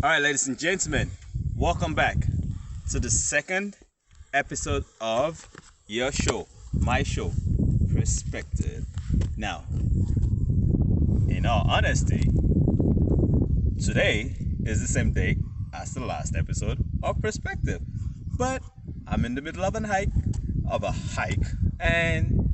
All right, ladies and gentlemen, welcome back to the second episode of your show, my show, Perspective. Now, in all honesty, today is the same day as the last episode of Perspective, but I'm in the middle of a hike, and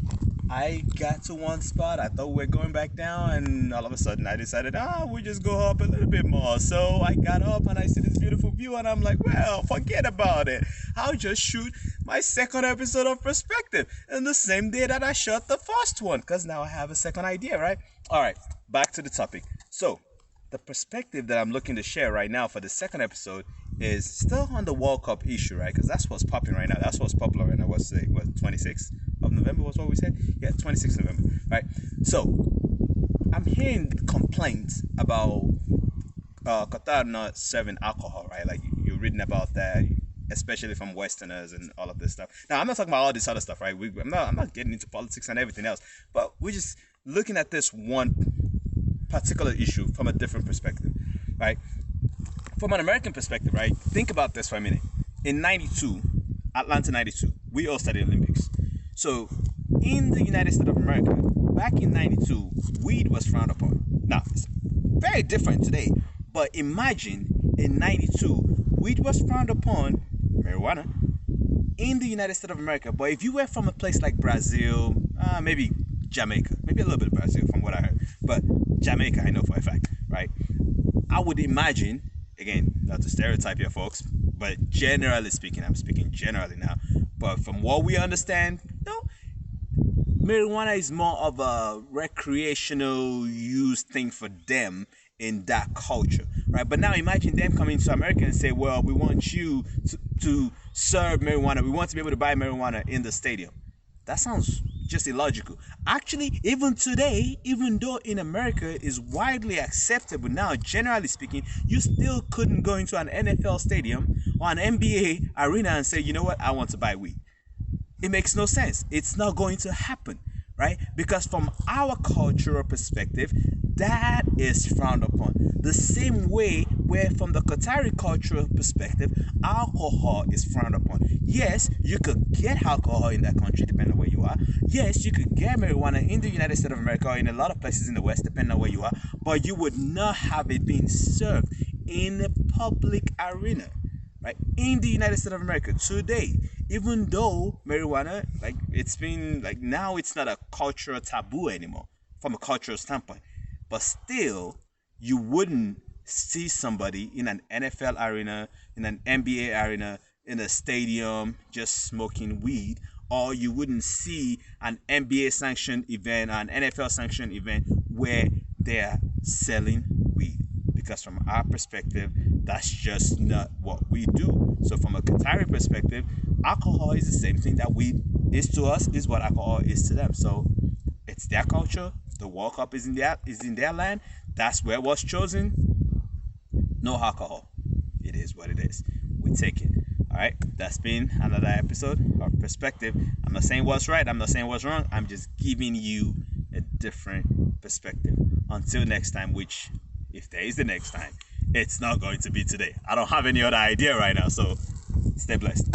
I got to one spot. I thought we were going back down, and all of a sudden I decided, we just go up a little bit more. So I got up and I see this beautiful view, and I'm like, well, forget about it. I'll just shoot my second episode of Perspective in the same day that I shot the first one, because now I have a second idea, right? All right, back to the topic. So the perspective that I'm looking to share right now for the second episode is still on the World Cup issue, right? Because that's what's popping right now. That's what's popular right now. What's the 26th of November was what we said? Yeah, 26th November, right? So I'm hearing complaints about Qatar not serving alcohol, right? Like you're reading about that, especially from Westerners and all of this stuff. Now I'm not talking about all this other stuff, right? I'm not getting into politics and everything else, but we're just looking at this one particular issue from a different perspective, right? From an American perspective, right? Think about this for a minute. In 92, Atlanta 92, we hosted the Olympics. So in the United States of America, back in 92, weed was frowned upon. Now, it's very different today, but imagine in 92, weed was frowned upon, marijuana, in the United States of America. But if you were from a place like Brazil, maybe Jamaica, maybe a little bit of Brazil from what I heard, but Jamaica, I know for a fact, right? I would imagine, again, not to stereotype here, folks, but generally speaking, I'm speaking generally now, but from what we understand, marijuana is more of a recreational use thing for them in that culture, right? But now imagine them coming to America and say, well, we want you to serve marijuana. We want to be able to buy marijuana in the stadium. That sounds just illogical. Actually, even today, even though in America is widely acceptable now, generally speaking, you still couldn't go into an NFL stadium or an NBA arena and say, you know what, I want to buy weed. It makes no sense. It's not going to happen, right? Because from our cultural perspective, that is frowned upon. The same way where from the Qatari cultural perspective, alcohol is frowned upon. Yes, you could get alcohol in that country depending on where you are. Yes, you could get marijuana in the United States of America or in a lot of places in the West depending on where you are, but you would not have it being served in a public arena, right? In the United States of America today, even though marijuana, like it's been like now it's not a cultural taboo anymore from a cultural standpoint, but still you wouldn't see somebody in an NFL arena, in an NBA arena, in a stadium just smoking weed, or you wouldn't see an NBA sanctioned event or an NFL sanctioned event where they're selling weed. Because from our perspective, that's just not what we do. So from a Qatari perspective, alcohol is the same thing that weed is to us, is what alcohol is to them. So it's their culture. The World Cup is in their land. That's where it was chosen. No alcohol. It is what it is. We take it. All right. That's been another episode of Perspective. I'm not saying what's right. I'm not saying what's wrong. I'm just giving you a different perspective. Until next time, which, if there is the next time, it's not going to be today. I don't have any other idea right now. So stay blessed.